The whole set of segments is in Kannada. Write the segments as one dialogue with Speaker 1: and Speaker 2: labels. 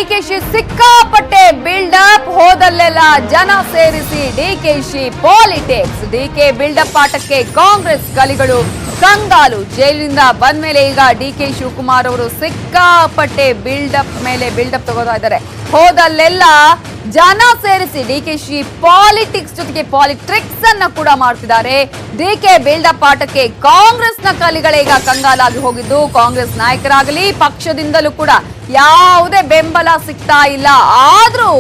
Speaker 1: ಡಿಕೆಶಿ ಸಿಕ್ಕಾಪಟ್ಟೆ ಬಿಲ್ಡಪ್, ಹೋದಲ್ಲೆಲ್ಲ ಜನ ಸೇರಿಸಿ ಡಿಕೆಶಿ ಪಾಲಿಟಿಕ್ಸ್. ಡಿಕೆ ಬಿಲ್ಡಪ್ ಆಟಕ್ಕೆ ಕಾಂಗ್ರೆಸ್ ಕಲಿಗಳು ಕಂಗಾಲು. ಜೈಲಿನಿಂದ ಬಂದ ಮೇಲೆ ಈಗ ಡಿಕೆ ಶಿವಕುಮಾರ್ ಅವರು ಸಿಕ್ಕಾಪಟ್ಟೆ ಬಿಲ್ಡಪ್ ಮೇಲೆ ಬಿಲ್ಡಪ್ ತಗೋತಾ ಇದ್ದಾರೆ. ಹೋದಲ್ಲೆಲ್ಲ ಜನ ಸೇರಿಸಿ ಡಿಕೆಶಿ ಪಾಲಿಟಿಕ್ಸ್ ಜೊತೆಗೆ ಪಾಲಿಟ್ರಿಕ್ಸ್ ಅನ್ನ ಕೂಡ ಮಾಡ್ತಿದ್ದಾರೆ. ಡಿಕೆ ಬಿಲ್ಡಪ್ ಆಟಕ್ಕೆ ಕಾಂಗ್ರೆಸ್ನ ಕಲಿಗಳೀಗ ಕಂಗಾಲಾಗಿ ಹೋಗಿದ್ದು, ಕಾಂಗ್ರೆಸ್ ನಾಯಕರಾಗಲಿ ಪಕ್ಷದಿಂದಲೂ ಕೂಡ ಯಾವುದೇ ಬೆಂಬಲ ಸಿಗ್ತಾ ಇಲ್ಲ. ಆದ್ರೂ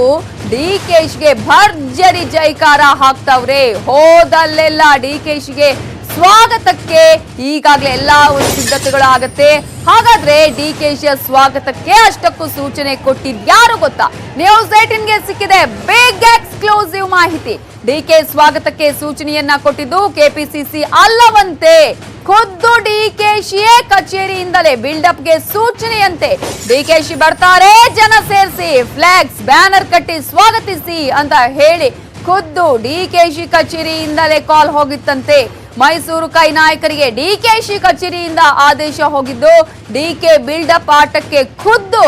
Speaker 1: ಡಿಕೆಶಿಗೆ ಭರ್ಜರಿ ಜೈಕಾರ ಹಾಕ್ತವ್ರೆ. ಹೋದಲ್ಲೆಲ್ಲ ಡಿಕೆಶಿಗೆ ಸ್ವಾಗತಕ್ಕೆ ಈಗಾಗಲೇ ಎಲ್ಲಾ ಸಿದ್ಧತೆಗಳು ಆಗತ್ತೆ. ಹಾಗಾದ್ರೆ ಡಿಕೆಶಿಯ ಸ್ವಾಗತಕ್ಕೆ ಅಷ್ಟಕ್ಕೂ ಸೂಚನೆ ಕೊಟ್ಟಿದ್ಯಾರು ಗೊತ್ತಾ? ನ್ಯೂಸ್ 18ಗೆ ಸಿಕ್ಕಿದೆ ಬಿಗ್ ಎಕ್ಸ್ಕ್ಲೂಸಿವ್ ಮಾಹಿತಿ. ಡಿಕೆ ಸ್ವಾಗತಕ್ಕೆ ಸೂಚನೆಯನ್ನ ಕೊಟ್ಟಿದ್ದು ಕೆಪಿಸಿಸಿ ಅಲ್ಲವಂತೆ, ಖುದ್ದು ಡಿಕೆಶಿಯೇ ಕಚೇರಿಯಿಂದಲೇ ಬಿಲ್ಡಪ್ಗೆ ಸೂಚನೆಯಂತೆ. ಡಿಕೆಶಿ ಬರ್ತಾರೆ, ಜನ ಸೇರಿಸಿ ಫ್ಲಾಗ್ಸ್ ಬ್ಯಾನರ್ ಕಟ್ಟಿ ಸ್ವಾಗತಿಸಿ ಅಂತ ಹೇಳಿ ಖುದ್ದು ಡಿಕೆಶಿ ಕಚೇರಿಯಿಂದಲೇ ಕಾಲ್ ಹೋಗಿತ್ತಂತೆ. ಮೈಸೂರು ಕೈ ನಾಯಕರಿಗೆ ಡಿಕೆಶಿ ಕಚೇರಿಯಿಂದ ಆದೇಶ ಹೋಗಿದ್ದು, ಡಿಕೆ ಬಿಲ್ಡಪ್ ಆಟಕ್ಕೆ ಖುದ್ದು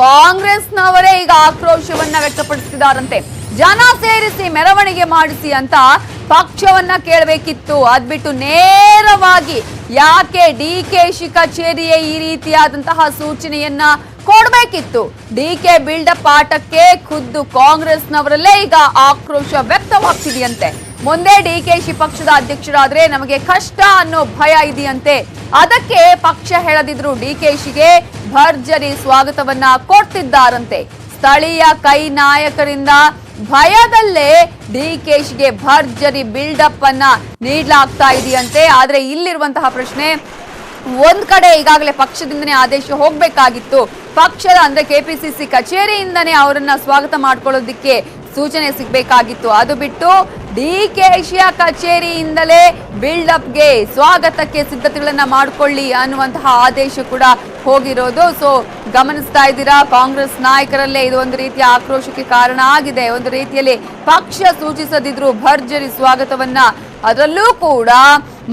Speaker 1: ಕಾಂಗ್ರೆಸ್ನವರೇ ಈಗ ಆಕ್ರೋಶವನ್ನ ವ್ಯಕ್ತಪಡಿಸಿದಾರಂತೆ. ಜನ ಸೇರಿಸಿ ಮೆರವಣಿಗೆ ಮಾಡಿಸಿ ಅಂತ ಪಕ್ಷವನ್ನ ಕೇಳಬೇಕಿತ್ತು. ಅದ್ಬಿಟ್ಟು ನೇರವಾಗಿ ಯಾಕೆ ಡಿಕೆಶಿ ಕಚೇರಿಯೇ ಈ ರೀತಿಯಾದಂತಹ ಸೂಚನೆಯನ್ನ ಕೊಡಬೇಕಿತ್ತು? ಡಿಕೆ ಬಿಲ್ಡಪ್ ಆಟಕ್ಕೆ ಖುದ್ದು ಕಾಂಗ್ರೆಸ್ನವರಲ್ಲೇ ಈಗ ಆಕ್ರೋಶ ವ್ಯಕ್ತವಾಗ್ತಿದೆಯಂತೆ. ಮುಂದೆ ಡಿಕೆಶಿ ಪಕ್ಷದ ಅಧ್ಯಕ್ಷರಾದ್ರೆ ನಮಗೆ ಕಷ್ಟ ಅನ್ನೋ ಭಯ ಇದೆಯಂತೆ. ಅದಕ್ಕೆ ಪಕ್ಷ ಹೇಳದಿದ್ರು ಡಿಕೆಶಿಗೆ ಭರ್ಜರಿ ಸ್ವಾಗತವನ್ನ ಕೊಡ್ತಿದ್ದಾರಂತೆ. ಸ್ಥಳೀಯ ಕೈ ನಾಯಕರಿಂದ ಭಯದಲ್ಲೇ ಡಿಕೆಶಿಗೆ ಭರ್ಜರಿ ಬಿಲ್ಡಪ್ ಅನ್ನ ನೀಡಲಾಗ್ತಾ ಇದೆಯಂತೆ. ಆದ್ರೆ ಇಲ್ಲಿರುವಂತಹ ಪ್ರಶ್ನೆ, ಒಂದ್ ಕಡೆ ಈಗಾಗಲೇ ಪಕ್ಷದಿಂದನೇ ಆದೇಶ ಹೋಗ್ಬೇಕಾಗಿತ್ತು. ಪಕ್ಷದ ಅಂದ್ರೆ ಕೆಪಿಸಿಸಿ ಕಚೇರಿಯಿಂದನೇ ಅವರನ್ನ ಸ್ವಾಗತ ಮಾಡ್ಕೊಳ್ಳೋದಿಕ್ಕೆ ಸೂಚನೆ ಸಿಗ್ಬೇಕಾಗಿತ್ತು. ಅದು ಬಿಟ್ಟು ಡಿಕೆಶಿಯ ಕಚೇರಿಯಿಂದಲೇ ಬಿಲ್ಡಪ್ಗೆ ಸ್ವಾಗತಕ್ಕೆ ಸಿದ್ಧತೆಗಳನ್ನ ಮಾಡ್ಕೊಳ್ಳಿ ಅನ್ನುವಂತಹ ಆದೇಶ ಕೂಡ ಹೋಗಿರೋದು. ಸೊ ಗಮನಿಸ್ತಾ ಇದ್ದೀರಾ, ಕಾಂಗ್ರೆಸ್ ನಾಯಕರಲ್ಲೇ ಇದು ಒಂದು ರೀತಿಯ ಆಕ್ರೋಶಕ್ಕೆ ಕಾರಣ ಆಗಿದೆ. ಒಂದು ರೀತಿಯಲ್ಲಿ ಪಕ್ಷ ಸೂಚಿಸದಿದ್ರು ಭರ್ಜರಿ ಸ್ವಾಗತವನ್ನ, ಅದರಲ್ಲೂ ಕೂಡ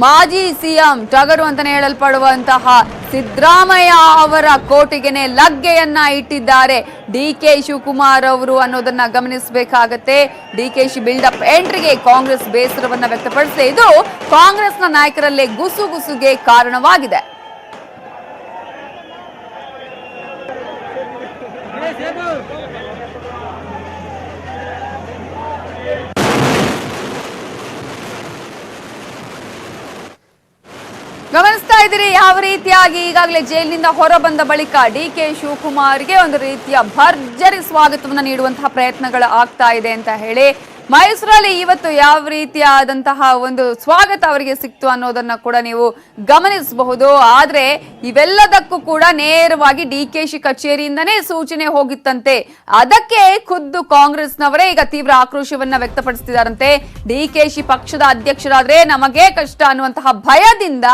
Speaker 1: ಮಾಜಿ ಸಿಎಂ ಟಗರು ಅಂತಾನೆ ಹೇಳಲ್ಪಡುವಂತಹ ಸಿದ್ದರಾಮಯ್ಯ ಅವರ ಕೋಟೆಗೆನೆ ಲಗ್ಗೆಯನ್ನ ಇಟ್ಟಿದ್ದಾರೆ ಡಿಕೆ ಶಿವಕುಮಾರ್ ಅವರು ಅನ್ನೋದನ್ನ ಗಮನಿಸಬೇಕಾಗತ್ತೆ. ಡಿಕೆಶಿ ಬಿಲ್ಡಪ್ ಎಂಟ್ರಿಗೆ ಕಾಂಗ್ರೆಸ್ ಬೇಸರವನ್ನ ವ್ಯಕ್ತಪಡಿಸಿದೆ. ಇದು ಕಾಂಗ್ರೆಸ್ನ ನಾಯಕರಲ್ಲೇ ಗುಸುಗುಸುಗೆ ಕಾರಣವಾಗಿದೆ. ಗಮನಿಸ್ತಾ ಇದ್ದೀರಿ ಯಾವ ರೀತಿಯಾಗಿ ಈಗಾಗಲೇ ಜೈಲಿನಿಂದ ಹೊರ ಬಂದ ಬಳಿಕ ಡಿಕೆ ಶಿವಕುಮಾರ್ಗೆ ಒಂದು ರೀತಿಯ ಭರ್ಜರಿ ಸ್ವಾಗತವನ್ನ ನೀಡುವಂತಹ ಪ್ರಯತ್ನಗಳು ಆಗ್ತಾ ಇದೆ ಅಂತ ಹೇಳಿ ಮೈಸೂರಲ್ಲಿ ಇವತ್ತು ಯಾವ ರೀತಿಯಾದಂತಹ ಒಂದು ಸ್ವಾಗತ ಅವರಿಗೆ ಸಿಕ್ತು ಅನ್ನೋದನ್ನ ಕೂಡ ನೀವು ಗಮನಿಸಬಹುದು. ಆದ್ರೆ ಇವೆಲ್ಲದಕ್ಕೂ ಕೂಡ ನೇರವಾಗಿ ಡಿಕೆಶಿ ಕಚೇರಿಯಿಂದನೇ ಸೂಚನೆ ಹೋಗಿತ್ತಂತೆ. ಅದಕ್ಕೆ ಖುದ್ದು ಕಾಂಗ್ರೆಸ್ನವರೇ ಈಗ ತೀವ್ರ ಆಕ್ರೋಶವನ್ನ ವ್ಯಕ್ತಪಡಿಸುತ್ತಿದ್ದಾರಂತೆ. ಡಿಕೆಶಿ ಪಕ್ಷದ ಅಧ್ಯಕ್ಷರಾದ್ರೆ ನಮಗೆ ಕಷ್ಟ ಅನ್ನುವಂತಹ ಭಯದಿಂದ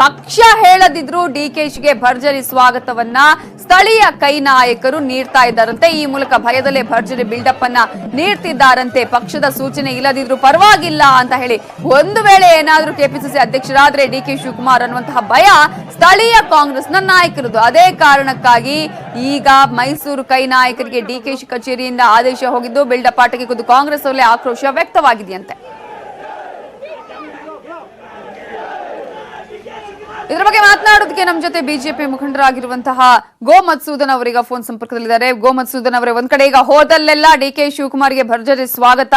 Speaker 1: ಪಕ್ಷ ಹೇಳದಿದ್ರು ಡಿಕೆಶಿಗೆ ಭರ್ಜರಿ ಸ್ವಾಗತವನ್ನ ಸ್ಥಳೀಯ ಕೈ ನಾಯಕರು ನೀಡ್ತಾ ಇದ್ದಾರಂತೆ. ಈ ಮೂಲಕ ಭಯದಲ್ಲೇ ಭರ್ಜರಿ ಬಿಲ್ಡಪ್ ಅನ್ನ ನೀಡ್ತಿದ್ದಾರಂತೆ. ಪಕ್ಷದ ಸೂಚನೆ ಇಲ್ಲದಿದ್ರು ಪರವಾಗಿಲ್ಲ ಅಂತ ಹೇಳಿ, ಒಂದು ವೇಳೆ ಏನಾದ್ರೂ ಕೆಪಿಸಿಸಿ ಅಧ್ಯಕ್ಷರಾದ್ರೆ ಡಿಕೆ ಶಿವಕುಮಾರ್ ಅನ್ನುವಂತಹ ಭಯ ಸ್ಥಳೀಯ ಕಾಂಗ್ರೆಸ್ನ ನಾಯಕರದು. ಅದೇ ಕಾರಣಕ್ಕಾಗಿ ಈಗ ಮೈಸೂರು ಕೈ ನಾಯಕರಿಗೆ ಡಿಕೆಶಿ ಕಚೇರಿಯಿಂದ ಆದೇಶ ಹೋಗಿದ್ದು, ಬಿಲ್ಡಪ್ ಆಟಕ್ಕೆ ಖುದ್ದು ಕಾಂಗ್ರೆಸ್ ಅವರೇ ಆಕ್ರೋಶ ವ್ಯಕ್ತವಾಗಿದೆಯಂತೆ. ಇದರ ಬಗ್ಗೆ ಮಾತನಾಡೋದಕ್ಕೆ ನಮ್ಮ ಜೊತೆ ಬಿಜೆಪಿ ಮುಖಂಡರಾಗಿರುವಂತಹ ಗೋ ಮಧುಸೂದನ್ ಅವರೀಗ ಫೋನ್ ಸಂಪರ್ಕದಲ್ಲಿದ್ದಾರೆ. ಗೋ ಮಧುಸೂದನ್ ಅವರೇ, ಒಂದ್ ಕಡೆ ಈಗ ಹೋದಲ್ಲೆಲ್ಲ ಡಿಕೆ ಶಿವಕುಮಾರ್ಗೆ ಭರ್ಜರಿ ಸ್ವಾಗತ,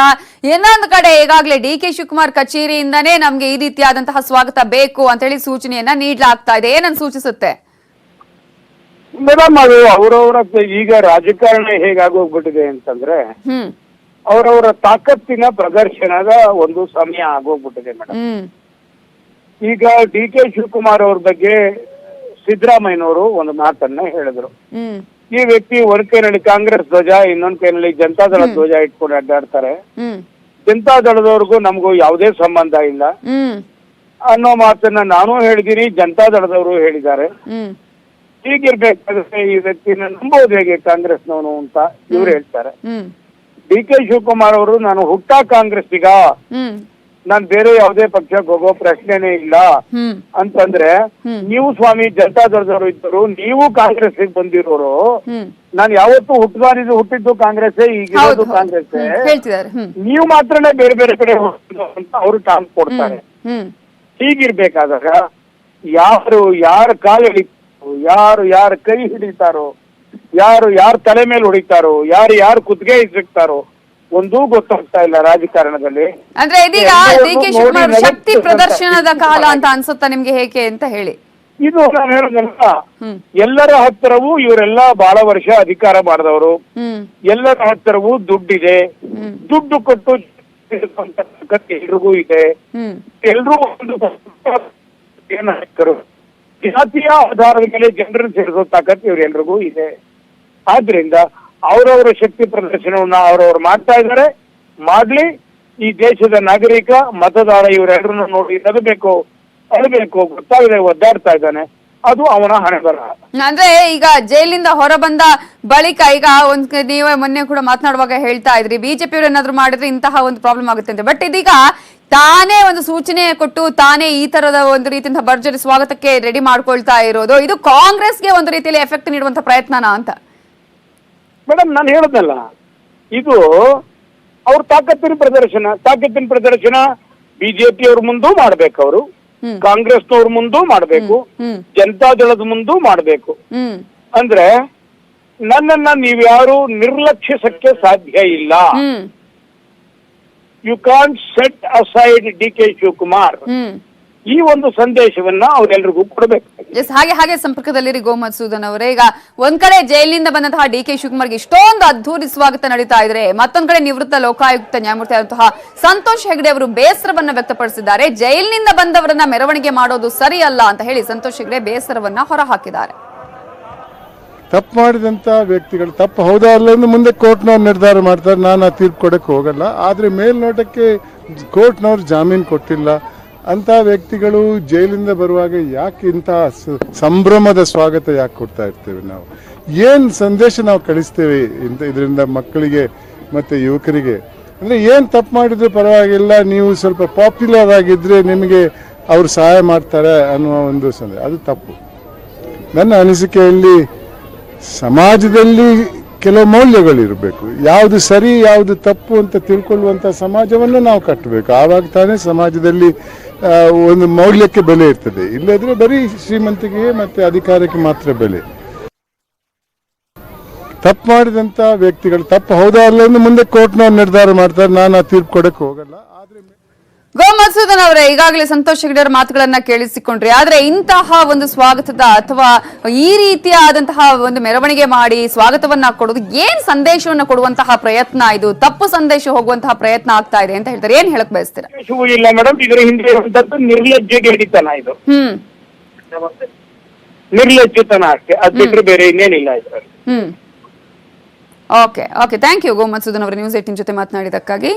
Speaker 1: ಇನ್ನೊಂದು ಕಡೆ ಈಗಾಗಲೇ ಡಿಕೆ ಶಿವಕುಮಾರ್ ಕಚೇರಿಯಿಂದಾನೇ ನಮ್ಗೆ ಈ ರೀತಿಯಾದಂತಹ ಸ್ವಾಗತ ಬೇಕು ಅಂತ ಹೇಳಿ ಸೂಚನೆಯನ್ನ ನೀಡಲಾಗ್ತಾ ಇದೆ. ಏನನ್ನು ಸೂಚಿಸುತ್ತೆ
Speaker 2: ಮೇಡಮ್? ಅದು ಅವರವರ ಈಗ ರಾಜಕಾರಣ ಹೇಗಾಗೋಗ್ಬಿಟ್ಟಿದೆ ಅಂತಂದ್ರೆ ಅವರವರ ತಾಕತ್ತಿನ ಪ್ರದರ್ಶನದ ಒಂದು ಸಮಯ ಆಗೋಗ್ಬಿಟ್ಟಿದೆ ಮೇಡಮ್. ಈಗ ಡಿಕೆ ಶಿವಕುಮಾರ್ ಅವ್ರ ಬಗ್ಗೆ ಸಿದ್ದರಾಮಯ್ಯನವರು ಒಂದು ಮಾತನ್ನ ಹೇಳಿದ್ರು. ಈ ವ್ಯಕ್ತಿ ಒಂದ್ ಕೈನಲ್ಲಿ ಕಾಂಗ್ರೆಸ್ ಧ್ವಜ, ಇನ್ನೊಂದ್ ಕೈನಲ್ಲಿ ಜನತಾದಳ ಧ್ವಜ ಇಟ್ಕೊಂಡು ಅಡ್ಡಾಡ್ತಾರೆ, ಜನತಾದಳದವ್ರಿಗೂ ನಮಗೂ ಯಾವುದೇ ಸಂಬಂಧ ಇಲ್ಲ ಅನ್ನೋ ಮಾತನ್ನ ನಾನು ಹೇಳಿದೀನಿ, ಜನತಾದಳದವರು ಹೇಳಿದ್ದಾರೆ. ಹೀಗಿರ್ಬೇಕಾದ್ರೆ ಈ ವ್ಯಕ್ತಿನ ನಂಬೋದು ಹೇಗೆ ಕಾಂಗ್ರೆಸ್ನವನು ಅಂತ ಇವ್ರು ಹೇಳ್ತಾರೆ. ಡಿ ಕೆ ಶಿವಕುಮಾರ್ ಅವರು ನಾನು ಹುಟ್ಟಾ ಕಾಂಗ್ರೆಸ್ಸಿಗ ನಾನ್ ಬೇರೆ ಯಾವುದೇ ಪಕ್ಷಕ್ಕೆ ಹೋಗೋ ಪ್ರಶ್ನೆನೇ ಇಲ್ಲ ಅಂತಂದ್ರೆ ನೀವು ಸ್ವಾಮಿ ಜನತಾದಳದವರು ಇದ್ದರು, ನೀವು ಕಾಂಗ್ರೆಸ್ ಬಂದಿರೋರು. ನಾನು ಯಾವತ್ತೂ ಹುಟ್ಟಿದ್ದು ಕಾಂಗ್ರೆಸ್, ಈಗಿರೋದು ಕಾಂಗ್ರೆಸ್. ನೀವು ಮಾತ್ರನೇ ಬೇರೆ ಬೇರೆ ಕಡೆ ಹೋಗ್ತಿದ್ದು ಅಂತ ಅವರು ಚಾನ್ಸ್ ಕೊಡ್ತಾರೆ. ಹೀಗಿರ್ಬೇಕಾದಾಗ ಯಾರ ಕಾಲು ಹಿಡಿತಾರೋ, ಯಾರ ಕೈ ಹಿಡಿತಾರೋ, ಯಾರ ತಲೆ ಮೇಲೆ ಹೊಡಿತಾರೋ, ಯಾರು ಕುತ್ತಿಗೆ ಇಸಿಕ್ತಾರೋ ಒಂದೂ ಗೊತ್ತಾಗ್ತಾ ಇಲ್ಲ ರಾಜಕಾರಣದಲ್ಲಿ.
Speaker 1: ಅಂದ್ರೆ ಇದೀಗ ಡಿ.ಕೆ. ಶಿವಕುಮಾರ್ ಶಕ್ತಿ ಪ್ರದರ್ಶನದ ಕಾಲ ಅಂತ ಅನ್ಸುತ್ತಾ ನಿಮ್ಗೆ, ಹೇಗೆ ಅಂತ ಹೇಳಿ?
Speaker 2: ಇದು ನಾನು ಹೇಳೋದಲ್ಲ, ಎಲ್ಲರ ಹತ್ತಿರವೂ ಇವರೆಲ್ಲ ಬಹಳ ವರ್ಷ ಅಧಿಕಾರ ಮಾಡಿದವರು, ಎಲ್ಲರ ಹತ್ತಿರವೂ ದುಡ್ಡಿದೆ, ದುಡ್ಡು ಕೊಟ್ಟು ಎಲ್ರಿಗೂ ಇದೆ. ಎಲ್ರೂ ಒಂದು ಜಾತಿಯ ಆಧಾರದ ಮೇಲೆ ಜನರನ್ನು ಸೇರಿಸೋ ತಾಕತ್ತು ಇವರೆಲ್ರಿಗೂ ಇದೆ. ಆದ್ರಿಂದ ಅವರವರ ಶಕ್ತಿ ಪ್ರದರ್ಶನವನ್ನ ಅವರವ್ರು ಮಾಡ್ತಾ ಇದ್ದಾರೆ, ಮಾಡ್ಲಿ. ಈ ದೇಶದ ನಾಗರಿಕ ಮತದಾರ ಇವರೆಲ್ಲರನ್ನು ನೋಡಿ ನಗಬೇಕು, ಅಳಬೇಕು, ಗೊತ್ತಾಗದೆ ಒದ್ದಾಡ್ತಾ ಇದ್ದಾನೆ. ಅದು ಅವನ ಹಣೆ ಬರಹ.
Speaker 1: ಅಂದ್ರೆ ಈಗ ಜೈಲಿಂದ ಹೊರ ಬಂದ ಬಳಿಕ ಈಗ ನೀವೇ ಮೊನ್ನೆ ಕೂಡ ಮಾತನಾಡುವಾಗ ಹೇಳ್ತಾ ಇದ್ರಿ, ಬಿಜೆಪಿಯವರು ಏನಾದ್ರು ಮಾಡಿದ್ರೆ ಇಂತಹ ಒಂದು ಪ್ರಾಬ್ಲಮ್ ಆಗುತ್ತೆ ಅಂತ. ಬಟ್ ಇದೀಗ ತಾನೇ ಒಂದು ಸೂಚನೆ ಕೊಟ್ಟು ತಾನೇ ಈ ತರದ ಒಂದು ರೀತಿಯಿಂದ ಭರ್ಜರಿ ಸ್ವಾಗತಕ್ಕೆ ರೆಡಿ ಮಾಡ್ಕೊಳ್ತಾ ಇರೋದು, ಇದು ಕಾಂಗ್ರೆಸ್ಗೆ ಒಂದು ರೀತಿಯಲ್ಲಿ ಎಫೆಕ್ಟ್ ನೀಡುವಂತ ಪ್ರಯತ್ನನಾ ಅಂತ?
Speaker 2: ಮೇಡಮ್, ನಾನು ಹೇಳೋದಲ್ಲ, ಇದು ಅವ್ರ ತಾಕತ್ತಿನ ಪ್ರದರ್ಶನ ಬಿಜೆಪಿ ಅವ್ರ ಮುಂದೂ ಮಾಡ್ಬೇಕು, ಅವರು ಕಾಂಗ್ರೆಸ್ನವ್ರ ಮುಂದೂ ಮಾಡ್ಬೇಕು, ಜನತಾದಳದ ಮುಂದೂ ಮಾಡ್ಬೇಕು. ಅಂದ್ರೆ ನನ್ನನ್ನ ನೀವ್ಯಾರು ನಿರ್ಲಕ್ಷಿಸಕ್ಕೆ ಸಾಧ್ಯ ಇಲ್ಲ. You can't set aside D K. Shivakumar. ಈ ಒಂದು ಸಂದೇಶವನ್ನ ಅವ್ರೆಲ್ರಿಗೂ ಕೊಡ್ಬೇಕು.
Speaker 1: ಹಾಗೆ ಸಂಪರ್ಕದಲ್ಲಿರಿ ಗೋ ಮಧುಸೂದನ್ ಅವರೇ. ಈಗ ಒಂದ್ ಕಡೆ ಜೈಲಿನಿಂದ ಬಂದಂತಹ ಡಿ.ಕೆ. ಶಿವಕುಮಾರ್ಗೆ ಇಷ್ಟೊಂದು ಅದ್ಧೂರಿ ಸ್ವಾಗತ ನಡೀತಾ ಇದ್ರೆ, ಮತ್ತೊಂದ್ ಕಡೆ ನಿವೃತ್ತ ಲೋಕಾಯುಕ್ತ ನ್ಯಾಯಮೂರ್ತಿ ಆದಂತಹ ಸಂತೋಷ್ ಹೆಗ್ಡೆ ಅವರು ಬೇಸರವನ್ನ ವ್ಯಕ್ತಪಡಿಸಿದ್ದಾರೆ. ಜೈಲಿನಿಂದ ಬಂದವರನ್ನ ಮೆರವಣಿಗೆ ಮಾಡೋದು ಸರಿಯಲ್ಲ ಅಂತ ಹೇಳಿ ಸಂತೋಷ್ ಹೆಗ್ಡೆ ಬೇಸರವನ್ನ ಹೊರಹಾಕಿದ್ದಾರೆ.
Speaker 3: ತಪ್ಪು ಮಾಡಿದಂತ ವ್ಯಕ್ತಿಗಳು ತಪ್ಪು ಹೌದಾ ಅಲ್ಲ ಮುಂದೆ ಕೋರ್ಟ್ನವ್ರು ನಿರ್ಧಾರ ಮಾಡ್ತಾರೆ, ನಾನು ಆ ತೀರ್ಪು ಕೊಡಕ್ಕೆ ಹೋಗಲ್ಲ. ಆದ್ರೆ ಮೇಲ್ನೋಟಕ್ಕೆ ಕೋರ್ಟ್ನವ್ರು ಜಾಮೀನು ಕೊಟ್ಟಿಲ್ಲ ಅಂತ ವ್ಯಕ್ತಿಗಳು ಜೈಲಿಂದ ಬರುವಾಗ ಯಾಕೆ ಇಂತಹ ಸಂಭ್ರಮದ ಸ್ವಾಗತ ಯಾಕೆ ಕೊಡ್ತಾ ಇರ್ತೇವೆ? ನಾವು ಏನ್ ಸಂದೇಶ ನಾವು ಕಳಿಸ್ತೇವೆ ಇದರಿಂದ ಮಕ್ಕಳಿಗೆ ಮತ್ತೆ ಯುವಕರಿಗೆ? ಅಂದ್ರೆ ಏನ್ ತಪ್ಪು ಮಾಡಿದ್ರೆ ಪರವಾಗಿಲ್ಲ, ನೀವು ಸ್ವಲ್ಪ ಪಾಪ್ಯುಲರ್ ಆಗಿದ್ರೆ ನಿಮಗೆ ಅವ್ರು ಸಹಾಯ ಮಾಡ್ತಾರೆ ಅನ್ನುವ ಒಂದು ಸಂದೇಶ, ಅದು ತಪ್ಪು. ನನ್ನ ಅನಿಸಿಕೆಯಲ್ಲಿ ಸಮಾಜದಲ್ಲಿ ಕೆಲವು ಮೌಲ್ಯಗಳಿರಬೇಕು, ಯಾವುದು ಸರಿ ಯಾವುದು ತಪ್ಪು ಅಂತ ತಿಳ್ಕೊಳ್ಳುವಂತ ಸಮಾಜವನ್ನು ನಾವು ಕಟ್ಟಬೇಕು. ಆವಾಗ ತಾನೇ ಸಮಾಜದಲ್ಲಿ ಒಂದು ಮೌಲ್ಯಕ್ಕೆ ಬೆಲೆ ಇರ್ತದೆ. ಇಲ್ಲದ್ರೆ ಬರೀ ಶ್ರೀಮಂತಿಗೆ ಮತ್ತೆ ಅಧಿಕಾರಕ್ಕೆ ಮಾತ್ರ ಬೆಲೆ. ತಪ್ಪು ಮಾಡಿದಂತ ವ್ಯಕ್ತಿಗಳು ತಪ್ಪು ಹೌದಾ ಅಲ್ಲ ಮುಂದೆ ಕೋರ್ಟ್ನವ್ರು ನಿರ್ಧಾರ ಮಾಡ್ತಾರೆ, ನಾನು ಆ ತೀರ್ಪು ಕೊಡಕ್ಕೆ ಹೋಗಲ್ಲ.
Speaker 1: ಗೋ ಮಧುಸೂದನ್ ಅವರೇ, ಈಗಾಗಲೇ ಸಂತೋಷ್ ಹೆಗ್ಡೆ ಅವರ ಮಾತುಗಳನ್ನ ಕೇಳಿಸಿಕೊಂಡ್ರಿ. ಆದ್ರೆ ಇಂತಹ ಒಂದು ಸ್ವಾಗತದ ಅಥವಾ ಈ ರೀತಿಯಾದಂತಹ ಒಂದು ಮೆರವಣಿಗೆ ಮಾಡಿ ಸ್ವಾಗತವನ್ನ ಕೊಡೋದು ಏನ್ ಸಂದೇಶವನ್ನ ಕೊಡುವಂತಹ ಪ್ರಯತ್ನ? ಇದು ತಪ್ಪು ಸಂದೇಶ ಹೋಗುವಂತಹ ಪ್ರಯತ್ನ ಆಗ್ತಾ ಇದೆ ಅಂತ ಹೇಳ್ತಾರೆ. ಏನ್ ಹೇಳಕ್ ಬಯಸ್ತೀರಾ?
Speaker 2: ಇಲ್ಲ ಮೇಡಮ್, ಇದರ ಹಿಂದೆ ನಿರ್ಲಜ್ಜೆಗೆ ಹಿಡಿತನ, ಇದು ನಿರ್ಲಜ್ಜತನ ಅಷ್ಟೇ, ಅದ್ ಬಿಟ್ರೆ ಬೇರೆ ಇನ್ನೇನಿಲ್ಲ ಇದರಲ್ಲಿ.
Speaker 1: Okay, thank you go Madhusudan ಅವರು ನ್ಯೂಸ್ 18 ಜೊತೆ ಮಾತನಾಡಿದಕ್ಕಾಗಿ.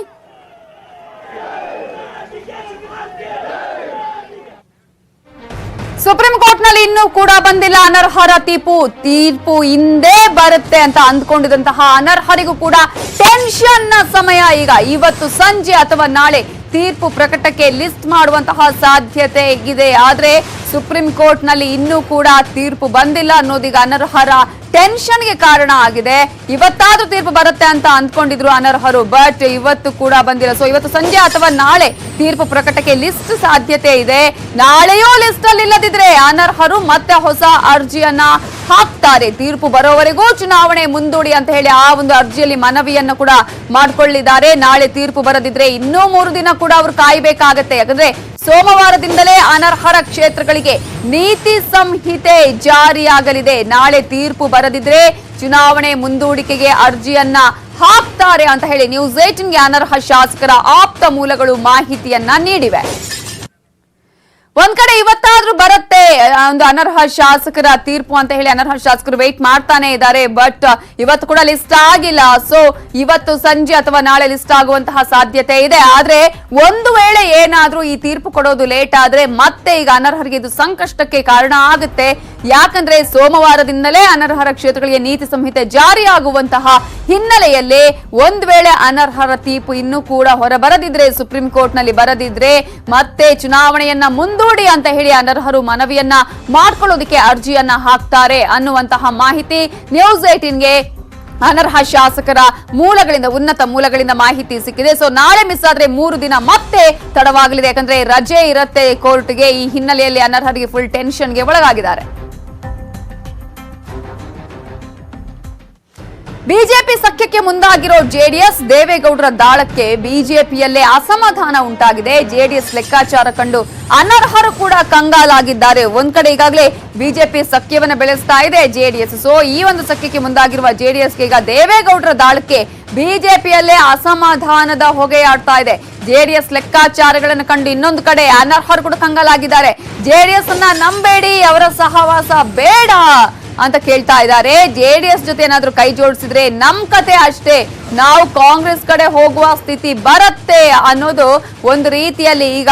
Speaker 1: ಸುಪ್ರೀಂ ಕೋರ್ಟ್ ನಲ್ಲಿ ಇನ್ನೂ ಕೂಡ ಬಂದಿಲ್ಲ ಅನರ್ಹರ ತೀರ್ಪು ಹಿಂದೆ ಬರುತ್ತೆ ಅಂತ ಅಂದ್ಕೊಂಡಿದ್ದಂತಹ ಅನರ್ಹರಿಗೂ ಕೂಡ ಟೆನ್ಷನ್ ನ ಸಮಯ. ಈಗ ಇವತ್ತು ಸಂಜೆ ಅಥವಾ ನಾಳೆ ತೀರ್ಪು ಪ್ರಕಟಕ್ಕೆ ಲಿಸ್ಟ್ ಮಾಡುವಂತಹ ಸಾಧ್ಯತೆ ಇದೆ. ಆದ್ರೆ ಸುಪ್ರೀಂ ಕೋರ್ಟ್ ನಲ್ಲಿ ಇನ್ನೂ ಕೂಡ ತೀರ್ಪು ಬಂದಿಲ್ಲ ಅನ್ನೋದೀಗ ಅನರ್ಹರ ಟೆನ್ಷನ್ಗೆ ಕಾರಣ ಆಗಿದೆ. ಇವತ್ತಾದ್ರೂ ತೀರ್ಪು ಬರುತ್ತೆ ಅಂತ ಅಂದ್ಕೊಂಡಿದ್ರು ಅನರ್ಹರು, ಬಟ್ ಇವತ್ತು ಕೂಡ ಬಂದಿಲ್ಲ. ಸೊ ಇವತ್ತು ಸಂಜೆ ಅಥವಾ ನಾಳೆ ತೀರ್ಪು ಪ್ರಕಟಕ್ಕೆ ಲಿಸ್ಟ್ ಸಾಧ್ಯತೆ ಇದೆ. ನಾಳೆಯೂ ಲಿಸ್ಟ್ ಅಲ್ಲಿ ಇಲ್ಲದಿದ್ರೆ ಅನರ್ಹರು ಮತ್ತೆ ಹೊಸ ಅರ್ಜಿಯನ್ನ ಹಾಕ್ತಾರೆ. ತೀರ್ಪು ಬರೋವರೆಗೂ ಚುನಾವಣೆ ಮುಂದೂಡಿ ಅಂತ ಹೇಳಿ ಆ ಒಂದು ಅರ್ಜಿಯಲ್ಲಿ ಮನವಿಯನ್ನು ಕೂಡ ಮಾಡಿಕೊಳ್ಳಿದ್ದಾರೆ. ನಾಳೆ ತೀರ್ಪು ಬರದಿದ್ರೆ ಇನ್ನೂ 3 ದಿನ ಕೂಡ ಅವರು ಕಾಯಬೇಕಾಗತ್ತೆ. ಯಾಕಂದ್ರೆ ಸೋಮವಾರದಿಂದಲೇ ಅನರ್ಹರ ಕ್ಷೇತ್ರಗಳಿಗೆ ನೀತಿ ಸಂಹಿತೆ ಜಾರಿಯಾಗಲಿದೆ. ನಾಳೆ ತೀರ್ಪು ಬರದಿದ್ರೆ ಚುನಾವಣೆ ಮುಂದೂಡಿಕೆಗೆ ಅರ್ಜಿಯನ್ನ ಹಾಕ್ತಾರೆ ಅಂತ ಹೇಳಿ ನ್ಯೂಸ್ 18ಗೆ ಅನರ್ಹ ಶಾಸಕರ ಆಪ್ತ ಮೂಲಗಳು ಮಾಹಿತಿಯನ್ನ ನೀಡಿವೆ. ಒಂದ್ ಕಡೆ ಇವತ್ತಾದ್ರೂ ಬರುತ್ತೆ ಒಂದು ಅನರ್ಹ ಶಾಸಕರ ತೀರ್ಪು ಅಂತ ಹೇಳಿ ಅನರ್ಹ ಶಾಸಕರು ವೇಟ್ ಮಾಡ್ತಾನೆ ಇದ್ದಾರೆ. ಬಟ್ ಇವತ್ತು ಕೂಡ ಲಿಸ್ಟ್ ಆಗಿಲ್ಲ. ಸೊ ಇವತ್ತು ಸಂಜೆ ಅಥವಾ ನಾಳೆ ಲಿಸ್ಟ್ ಆಗುವಂತಹ ಸಾಧ್ಯತೆ ಇದೆ. ಆದ್ರೆ ಒಂದು ವೇಳೆ ಏನಾದ್ರೂ ಈ ತೀರ್ಪು ಕೊಡೋದು ಲೇಟ್ ಆದ್ರೆ ಮತ್ತೆ ಈಗ ಅನರ್ಹರಿಗೆ ಇದು ಸಂಕಷ್ಟಕ್ಕೆ ಕಾರಣ ಆಗುತ್ತೆ. ಯಾಕಂದ್ರೆ ಸೋಮವಾರದಿಂದಲೇ ಅನರ್ಹರ ಕ್ಷೇತ್ರಗಳಿಗೆ ನೀತಿ ಸಂಹಿತೆ ಜಾರಿಯಾಗುವಂತಹ ಹಿನ್ನೆಲೆಯಲ್ಲಿ ಒಂದ್ ವೇಳೆ ಅನರ್ಹರ ತೀರ್ಪು ಇನ್ನೂ ಕೂಡ ಹೊರಬರದಿದ್ರೆ, ಸುಪ್ರೀಂ ಕೋರ್ಟ್ ನಲ್ಲಿ ಬರದಿದ್ರೆ ಮತ್ತೆ ಚುನಾವಣೆಯನ್ನ ಮುಂದೂಡಿ ಅಂತ ಹೇಳಿ ಅನರ್ಹರು ಮನವಿಯನ್ನ ಮಾಡ್ಕೊಳ್ಳೋದಕ್ಕೆ ಅರ್ಜಿಯನ್ನ ಹಾಕ್ತಾರೆ ಅನ್ನುವಂತಹ ಮಾಹಿತಿ ನ್ಯೂಸ್ 18ಗೆ ಅನರ್ಹ ಶಾಸಕರ ಮೂಲಗಳಿಂದ, ಉನ್ನತ ಮೂಲಗಳಿಂದ ಮಾಹಿತಿ ಸಿಕ್ಕಿದೆ. ಸೊ ನಾಳೆ ಮಿಸ್ ಆದ್ರೆ 3 ದಿನ ಮತ್ತೆ ತಡವಾಗಲಿದೆ, ಯಾಕಂದ್ರೆ ರಜೆ ಇರುತ್ತೆ ಕೋರ್ಟ್ಗೆ. ಈ ಹಿನ್ನೆಲೆಯಲ್ಲಿ ಅನರ್ಹರಿಗೆ ಫುಲ್ ಟೆನ್ಷನ್ಗೆ ಒಳಗಾಗಿದ್ದಾರೆ. ಬಿಜೆಪಿ ಸಖ್ಯಕ್ಕೆ ಮುಂದಾಗಿರೋ ಜೆಡಿಎಸ್, ದೇವೇಗೌಡರ ದಾಳಕ್ಕೆ ಬಿಜೆಪಿಯಲ್ಲೇ ಅಸಮಾಧಾನ ಉಂಟಾಗಿದೆ. ಜೆಡಿಎಸ್ ಲೆಕ್ಕಾಚಾರ ಕಂಡು ಅನರ್ಹರು ಕೂಡ ಕಂಗಾಲಾಗಿದ್ದಾರೆ. ಒಂದ್ ಕಡೆ ಈಗಾಗಲೇ ಬಿಜೆಪಿ ಸಖ್ಯವನ್ನ ಬೆಳೆಸ್ತಾ ಇದೆ ಜೆಡಿಎಸ್. ಸೊ ಈ ಒಂದು ಸಖ್ಯಕ್ಕೆ ಮುಂದಾಗಿರುವ ಜೆಡಿಎಸ್ಗೆ ಈಗ ದೇವೇಗೌಡರ ದಾಳಕ್ಕೆ ಬಿಜೆಪಿಯಲ್ಲೇ ಅಸಮಾಧಾನದ ಹೊಗೆಯಾಡ್ತಾ ಇದೆ. ಜೆಡಿಎಸ್ ಲೆಕ್ಕಾಚಾರಗಳನ್ನು ಕಂಡು ಇನ್ನೊಂದು ಕಡೆ ಅನರ್ಹರು ಕೂಡ ಕಂಗಾಲಾಗಿದ್ದಾರೆ. ಜೆಡಿಎಸ್ ಅನ್ನ ನಂಬೇಡಿ, ಅವರ ಸಹವಾಸ ಬೇಡ ಅಂತ ಕೇಳ್ತಾ ಇದ್ದಾರೆ. ಜೆಡಿಎಸ್ ಜೊತೆ ಏನಾದ್ರೂ ಕೈ ಜೋಡಿಸಿದ್ರೆ ನಮ್ ಕತೆ ಅಷ್ಟೇ, ನಾವು ಕಾಂಗ್ರೆಸ್ ಕಡೆ ಹೋಗುವ ಸ್ಥಿತಿ ಬರುತ್ತೆ ಅನ್ನೋದು ಒಂದು ರೀತಿಯಲ್ಲಿ ಈಗ